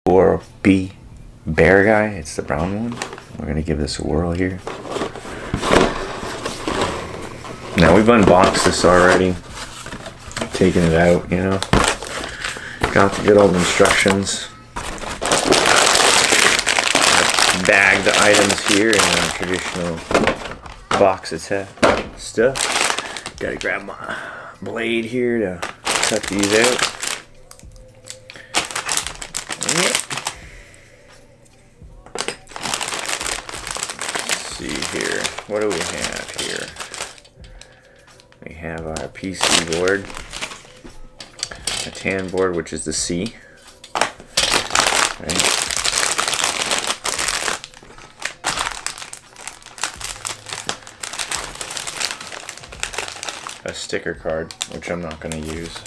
or B bear guy. It's the brown one. We're gonna give this a whirl here. Now we've unboxed this already, taken it out, you know, got the good old instructions, bagged the items here in a traditional Howgoesit stuff. Gotta grab my blade here to cut these out. Let's see here, what do we have here? We have our PC board, a tan board, which is the C. Right. A sticker card, which I'm not going to use.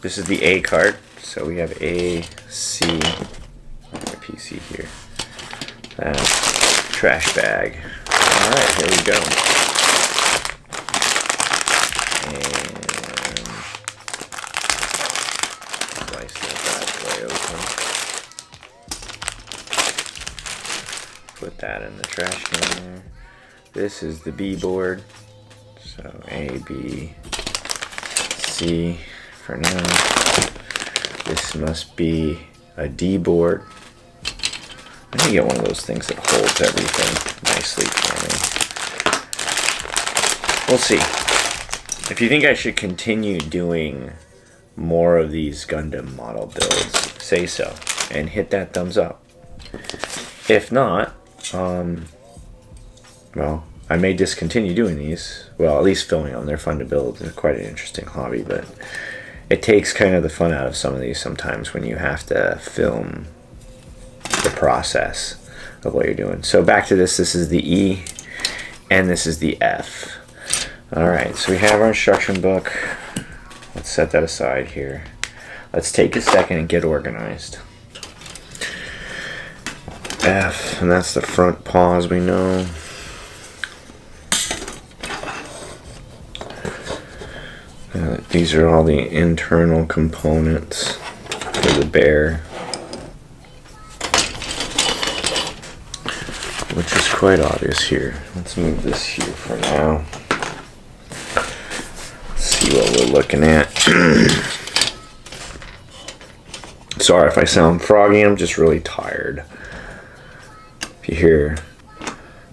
This is the A card, so we have A, C, my PC here. Trash bag. Alright, here we go. And slice that bad boy open. Put that in the trash can there. This is the B board. So A, B, C for now. This must be a D board. I need to get one of those things that holds everything nicely for me. We'll see. If you think I should continue doing more of these Gundam model builds, say so, and hit that thumbs up. If not, well, I may discontinue doing these. Well, at least filming them. They're fun to build. They're quite an interesting hobby, but it takes kind of the fun out of some of these sometimes when you have to film the process of what you're doing. So back to this. This is the E, and this is the F. Alright, so we have our instruction book. Let's set that aside here. Let's take a second and get organized. F, and that's the front paws, we know. These are all the internal components for the bear, which is quite obvious here. Let's move this here for now. See what we're looking at. Sorry if I sound froggy, I'm just really tired. If you hear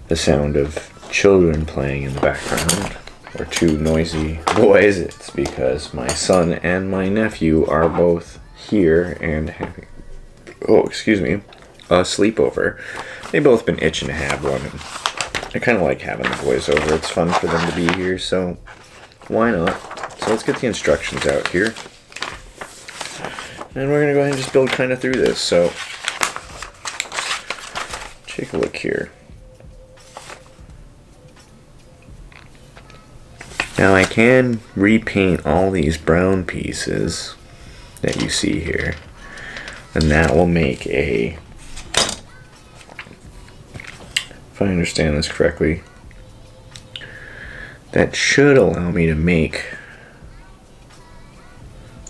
the sound of children playing in the background, or two noisy boys, it's because my son and my nephew are both here and having, a sleepover. They've both been itching to have one, and I kind of like having the boys over. It's fun for them to be here, so why not? So let's get the instructions out here. And we're going to go ahead and just build kind of through this. So take a look here. Now I can repaint all these brown pieces that you see here, and that will make a, if I understand this correctly, that should allow me to make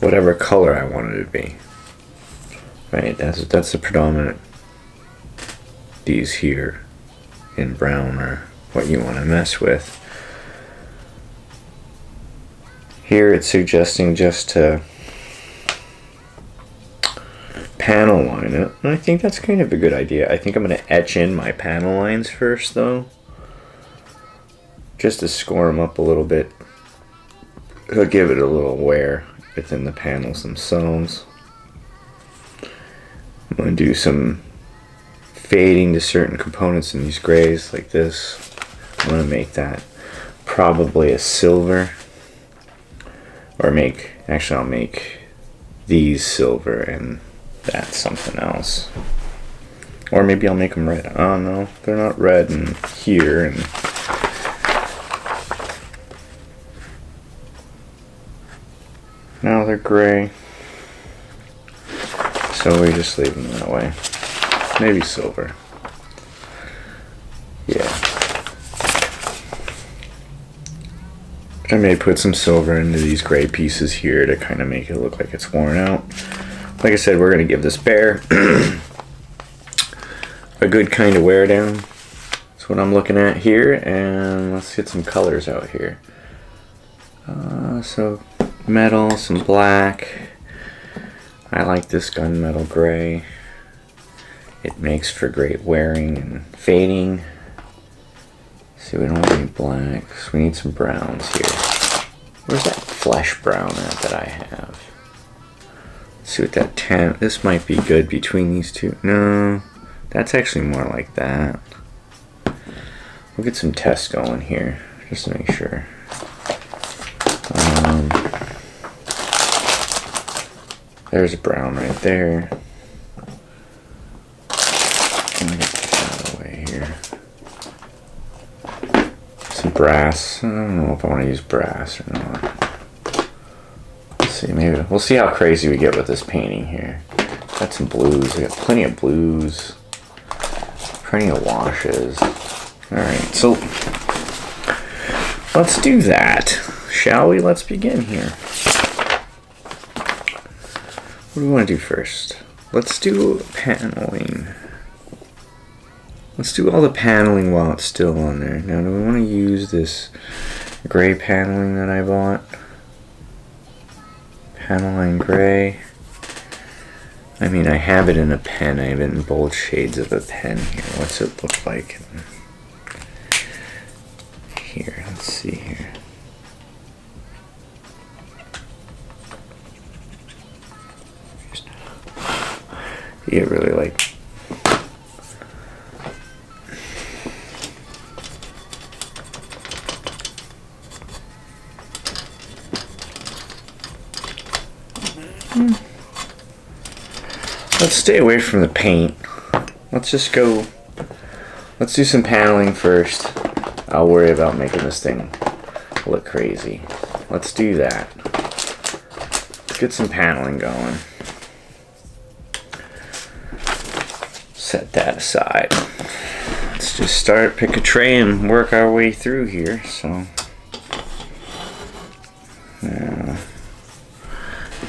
whatever color I want it to be. Right, that's the predominant. These here in brown are what you want to mess with. Here it's suggesting just to panel line it, and I think that's kind of a good idea. I think I'm going to etch in my panel lines first though, just to score them up a little bit. It'll give it a little wear within the panels themselves. I'm going to do some fading to certain components in these grays like this. I'm going to make that probably a silver. Or I'll make these silver and that something else. Or maybe I'll make them red. Oh no, they're not red in here. And now they're gray. So we just leave them that way. Maybe silver. Yeah. I may put some silver into these gray pieces here to kind of make it look like it's worn out. Like I said, we're going to give this bear a good kind of wear down. That's what I'm looking at here, and let's get some colors out here. So metal, some black. I like this gunmetal gray. It makes for great wearing and fading. See, we don't want any blacks. We need some browns here. Where's that flesh brown at that I have? Let's see what that tan. This might be good between these two. No, that's actually more like that. We'll get some tests going here just to make sure. There's a brown right there. Let me get this out of the way here. Some brass. I don't know if I want to use brass or not. Let's see, maybe we'll see how crazy we get with this painting here. Got some blues. We got plenty of blues. Plenty of washes. Alright, so let's do that. Shall we? Let's begin here. What do we want to do first? Let's do paneling. Let's do all the paneling while it's still on there. Now, do we want to use this gray paneling that I bought? Paneling gray. I mean, I have it in a pen. I have it in both shades of a pen here. What's it look like? Here, let's see here. You get really like let's stay away from the paint. Let's just go. Let's do some paneling first. I'll worry about making this thing look crazy. Let's do that. Let's get some paneling going. Set that aside. Let's just start, pick a tray and work our way through here. So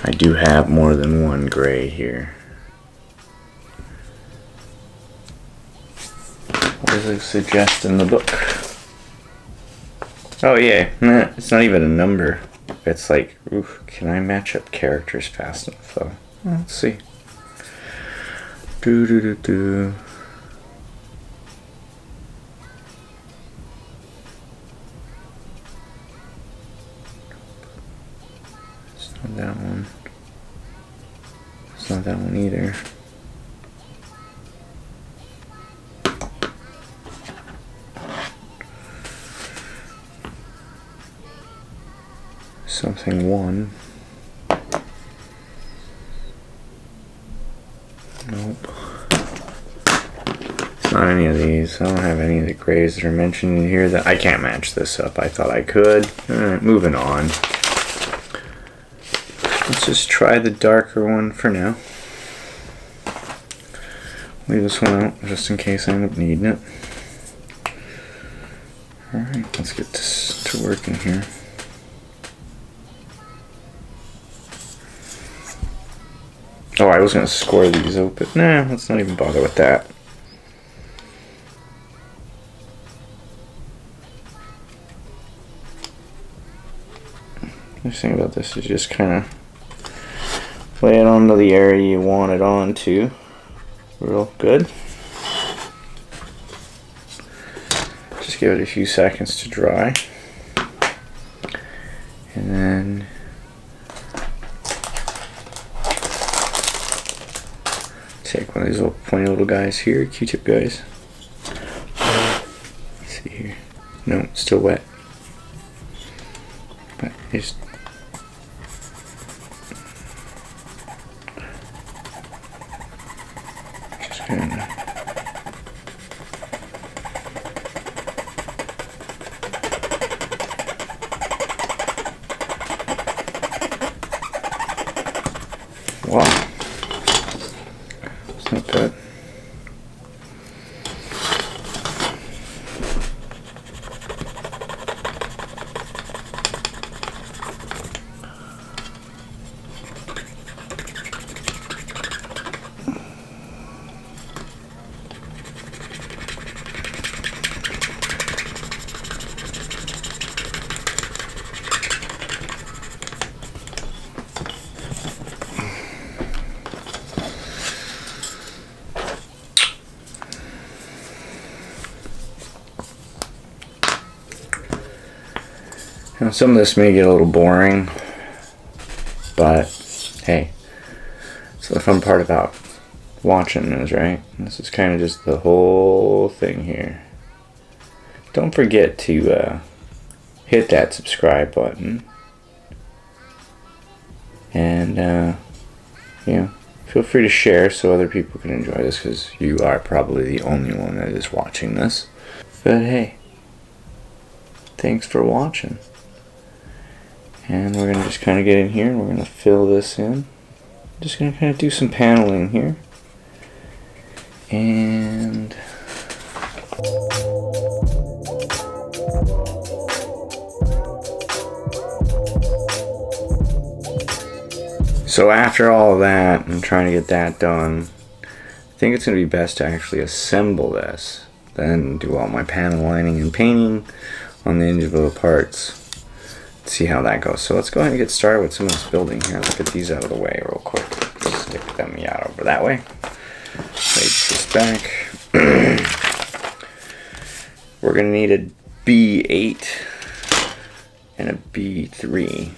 I do have more than one gray here. What does it suggest in the book? Oh yeah, it's not even a number. It's like, oof, can I match up characters fast enough though? Well, let's see. Do do do do. It's not that one. It's not that one either. Something one. Nope. It's not any of these. I don't have any of the grays that are mentioned in here. That I can't match this up. I thought I could. Alright, moving on. Let's just try the darker one for now. Leave this one out just in case I end up needing it. Alright, let's get this to working here. Oh, I was going to score these open. Nah, let's not even bother with that. The thing about this is just kind of lay it onto the area you want it onto. Real good. Just give it a few seconds to dry. And then take one of these little pointy little guys here, Q-tip guys. Let's see here. No, it's still wet. But just kind of wow. Not bad. Now, some of this may get a little boring, but hey, so the fun part about watching is, right? This is kind of just the whole thing here. Don't forget to hit that subscribe button, and feel free to share so other people can enjoy this, because you are probably the only one that is watching this. But hey, thanks for watching. And we're going to just kind of get in here and we're going to fill this in. Just going to kind of do some paneling here. And so after all of that, I'm trying to get that done. I think it's going to be best to actually assemble this, then do all my panel lining and painting on the individual parts. See how that goes. So let's go ahead and get started with some of this building here. Let's get these out of the way real quick. Stick them out over that way. Place this back. We're going to need a B8 and a B3.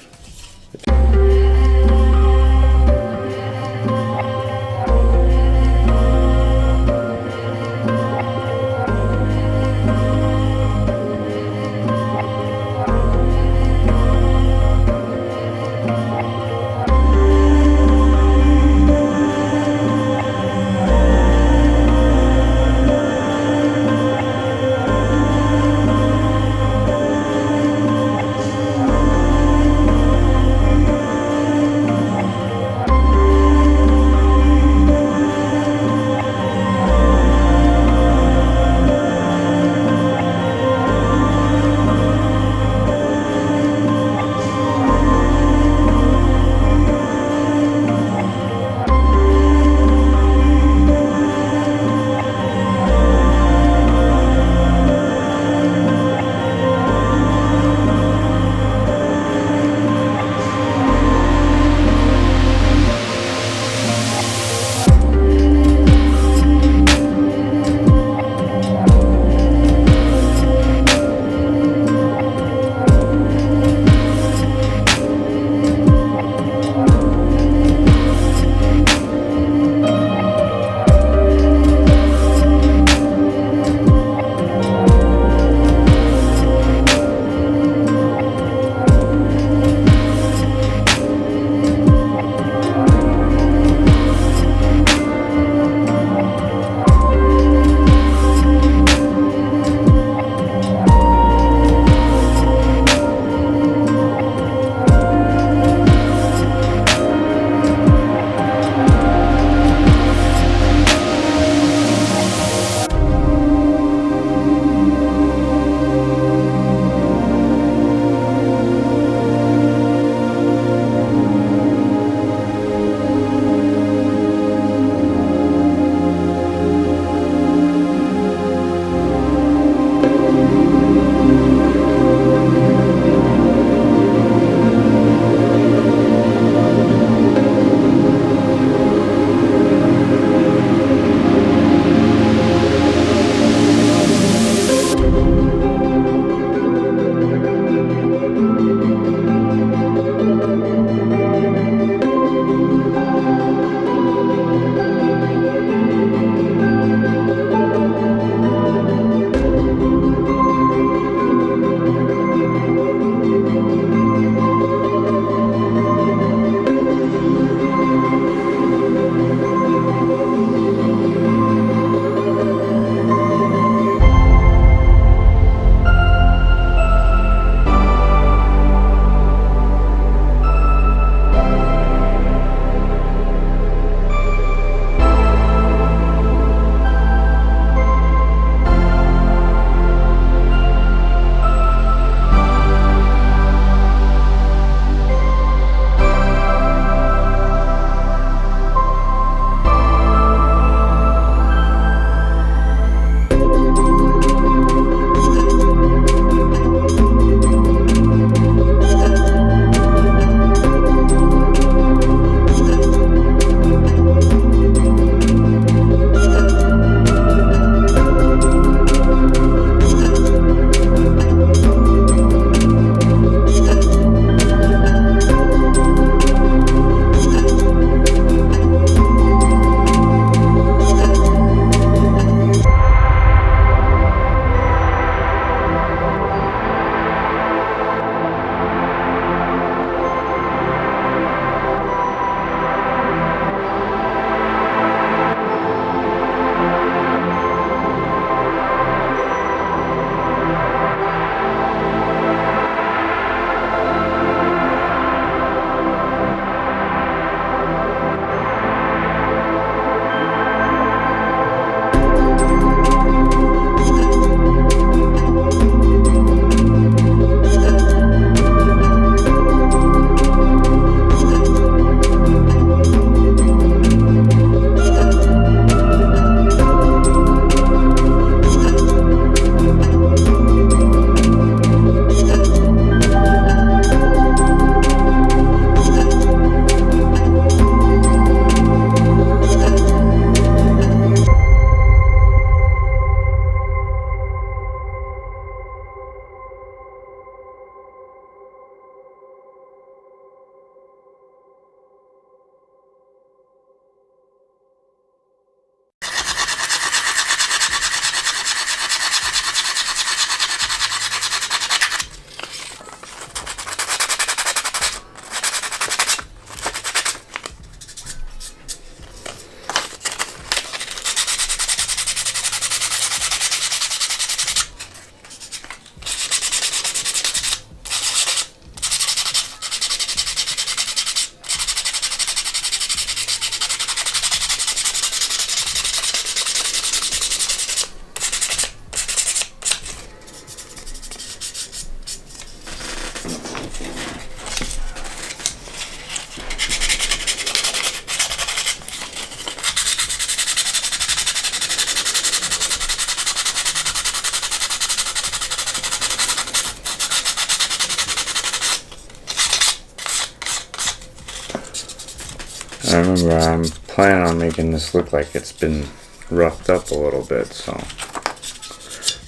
I remember I'm planning on making this look like it's been roughed up a little bit, so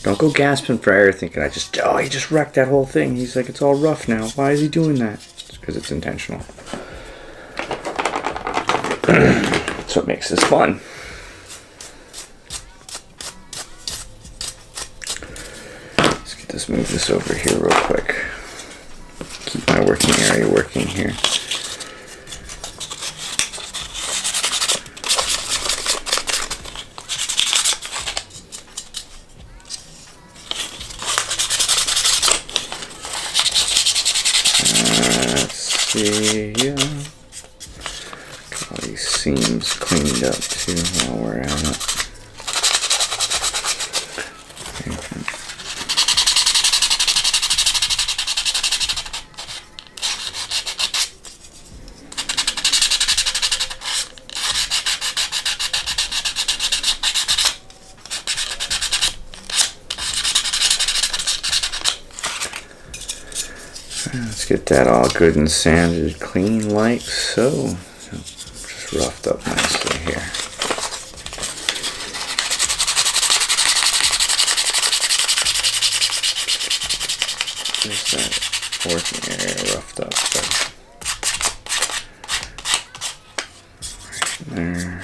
don't go gasping for air thinking he just wrecked that whole thing. He's like, it's all rough now. Why is he doing that? It's because it's intentional. That's what makes this fun. Let's move this over here real quick. Keep my working area working here. Let's see, yeah. Get all these seams cleaned up too while we're at it. Let's get that all good and sanded clean like so. Just roughed up nicely here. There's that working area roughed up. Right there.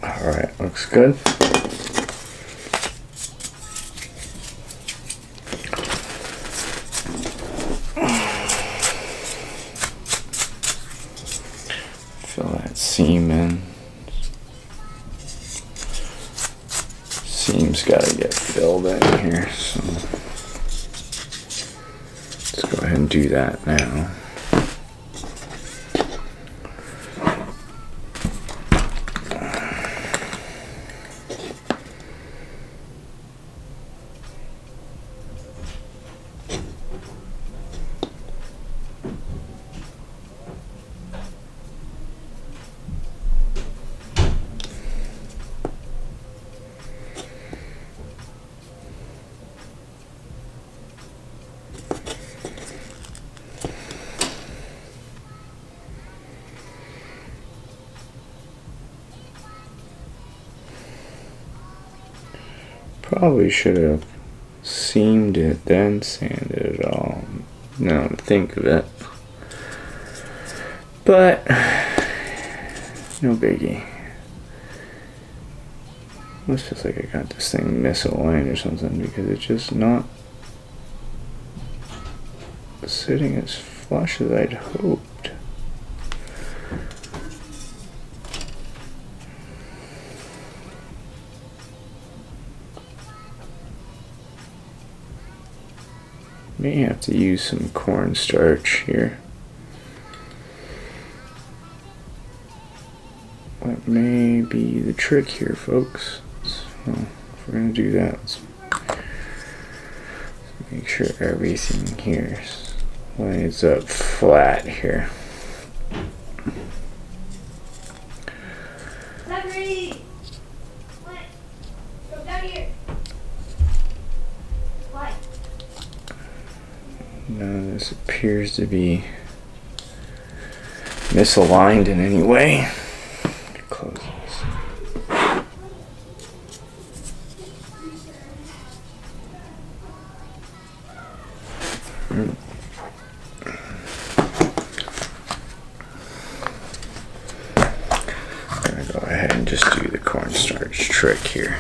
Alright, looks good. Fill that seam in. Seam's gotta get filled in here, so let's go ahead and do that now. Probably should have seamed it, then sanded it all. Now to think of it. But, no biggie. Looks just like I got this thing misaligned or something because it's just not sitting as flush as I'd hoped. May have to use some cornstarch here. That may be the trick here, folks. So if we're going to do that, let's make sure everything here lines up flat here. This appears to be misaligned in any way. Close this. I'm gonna go ahead and just do the cornstarch trick here.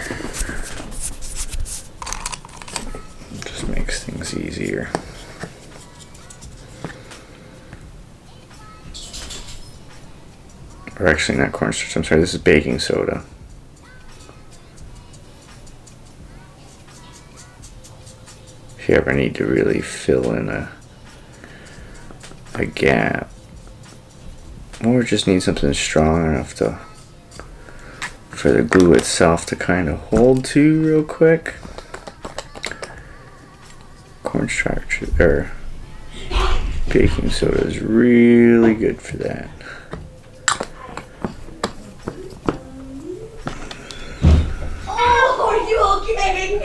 Just makes things easier. Or actually not cornstarch, I'm sorry, this is baking soda. If you ever need to really fill in a gap, or just need something strong enough for the glue itself to kind of hold to real quick. Cornstarch or baking soda is really good for that. Oh, are you okay?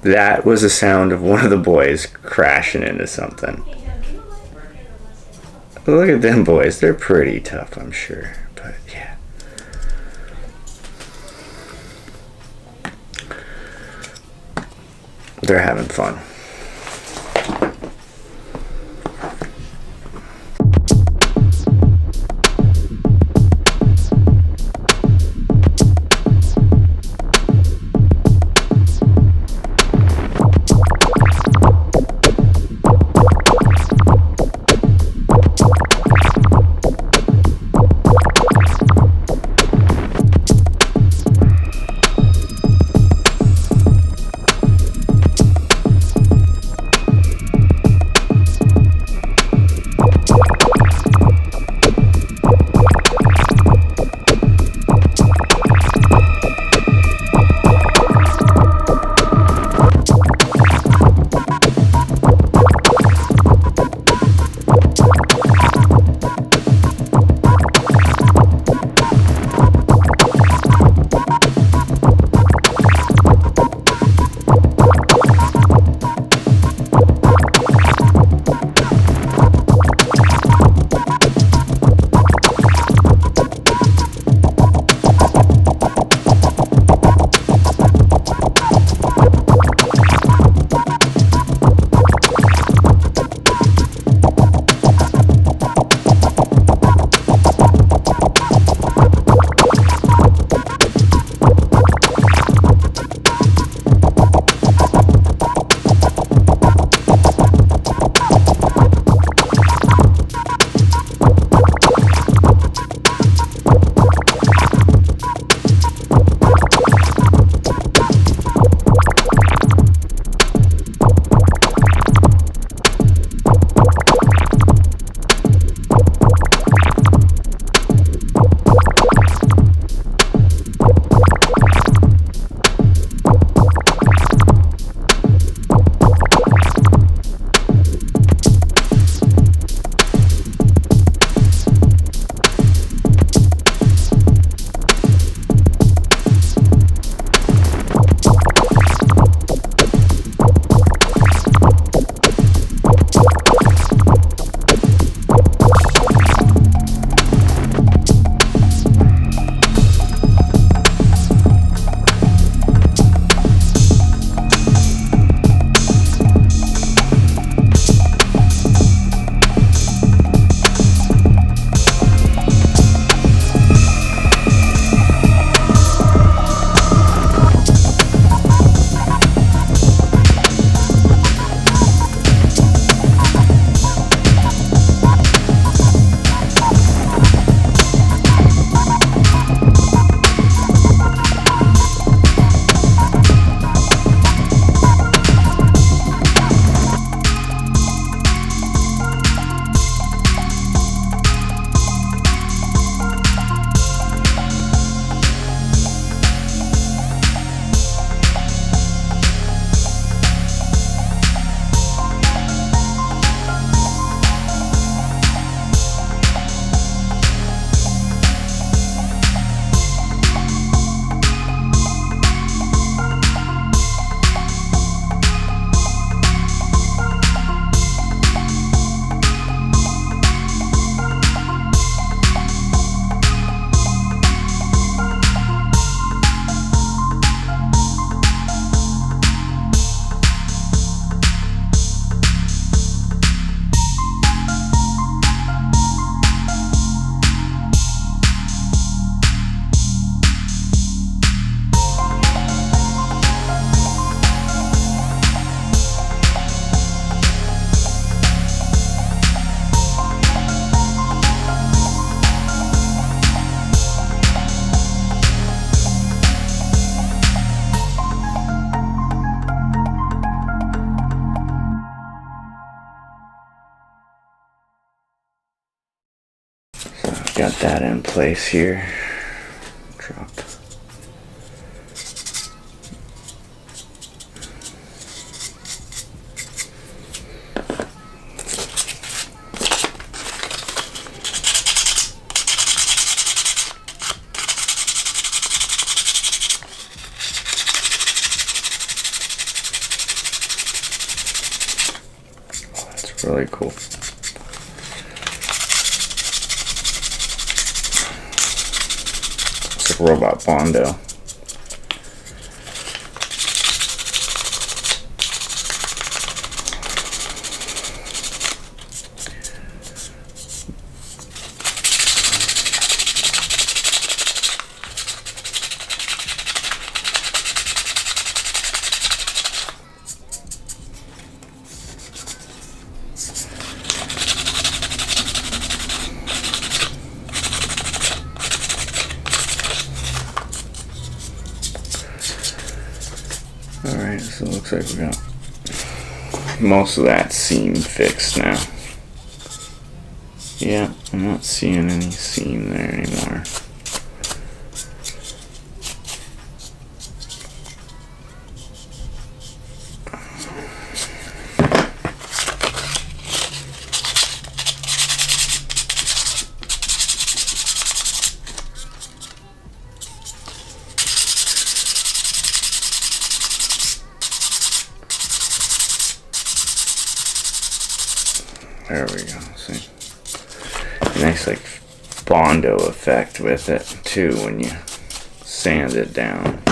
That was the sound of one of the boys crashing into something. Look at them boys. They're pretty tough, I'm sure. But yeah. They're having fun. Got that in place here. Drop. Oh, that's really cool. It's like Robot Bondo. Alright, so it looks like we got most of that seam fixed now. Yeah, I'm not seeing any seam there anymore. There we go. See, nice like Bondo effect with it too when you sand it down.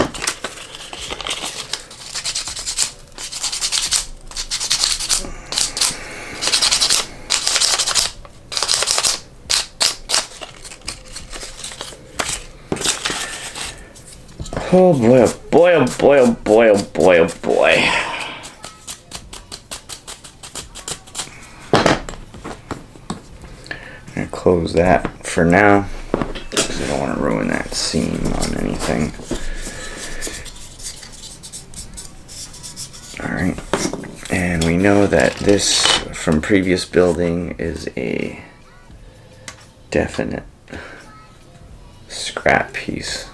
Oh boy! Oh boy! Oh boy! Oh boy! Oh boy! Oh boy! I'm gonna close that for now because I don't want to ruin that seam on anything. Alright, and we know that this from previous building is a definite scrap piece.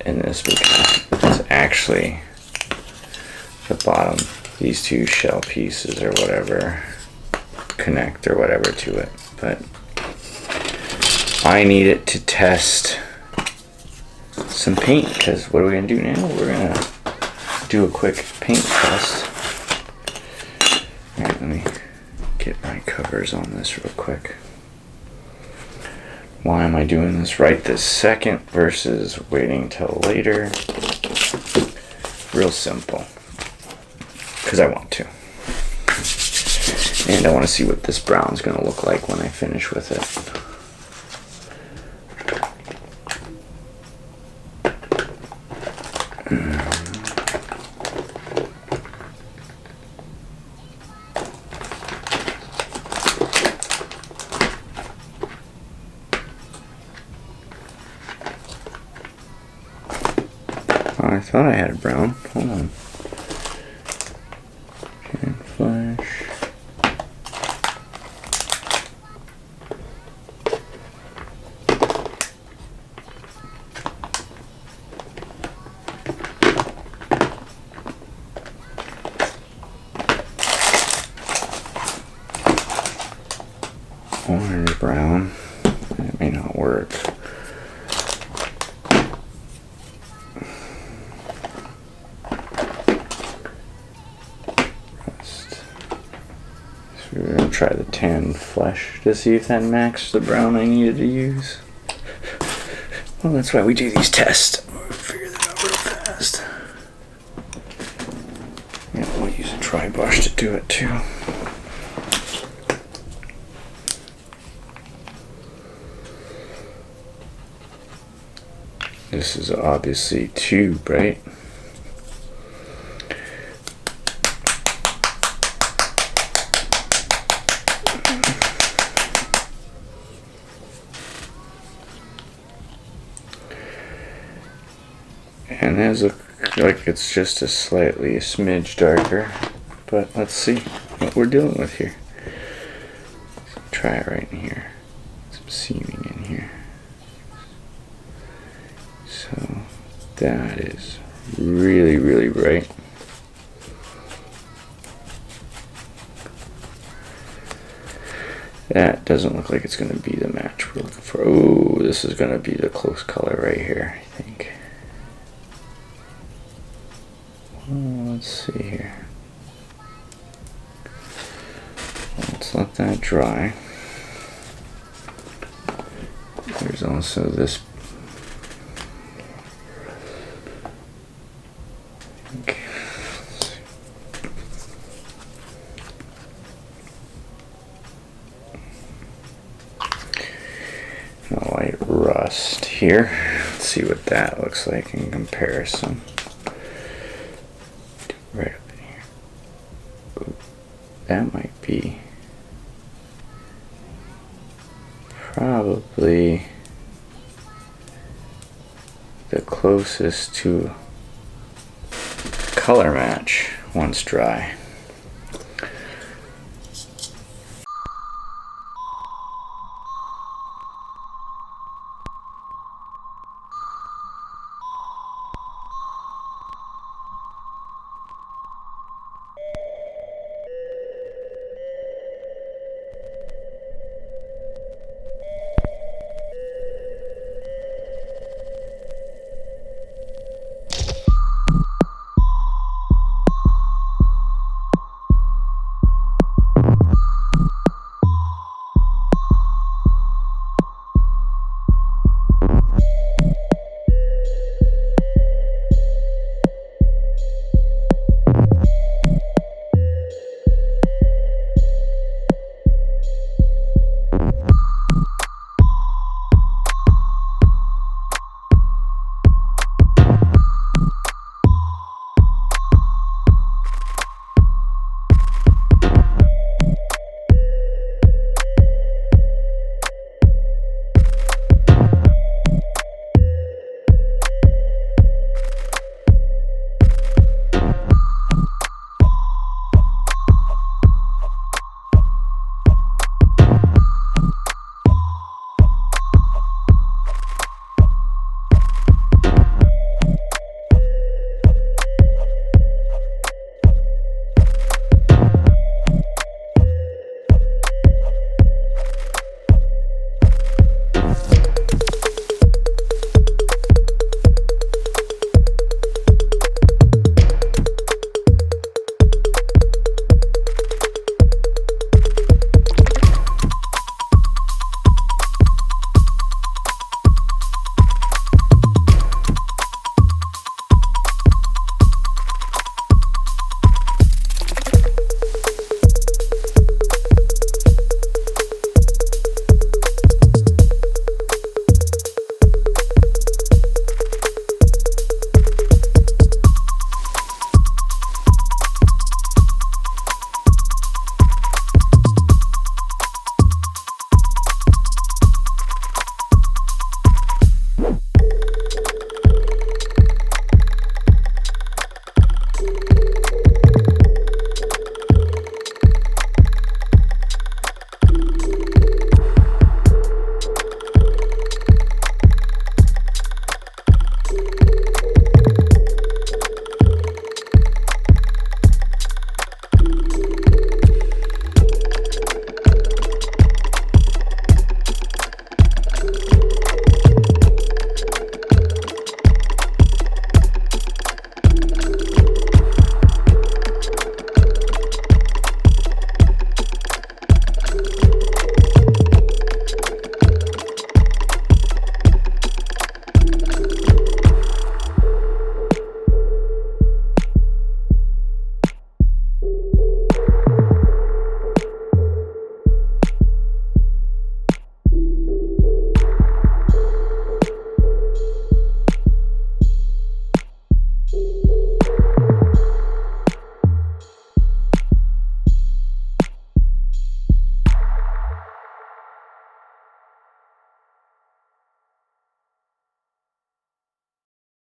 And this because it's actually the bottom, these two shell pieces or whatever connect or whatever to it, but I need it to test some paint because what are we gonna do now? We're gonna do a quick paint test. Alright, let me get my covers on this real quick. Why am I doing this right this second versus waiting till later? Real simple, because I want to. And I want to see what this brown's going to look like when I finish with it. Oh, I thought I had a brown. Hold on. Can flash. Orange brown. It may not work. Rust. So we're gonna try the tan flesh to see if that matched the brown I needed to use. Well, that's why we do these tests. We'll figure that out real fast. Yeah, we'll use a dry brush to do it too. This is obviously tube, right? And it looks like it's just a smidge darker, but let's see what we're dealing with here. Try try it right in here. Some seaming in here. So that is really, really bright. That doesn't look like it's going to be the match we're looking for. Oh, this is going to be the close color right here, I think. Let's see here. Let's let that dry. There's also this. A light rust here. Let's see what that looks like in comparison. Right up in here. Ooh, that might be probably the closest to color match once dry.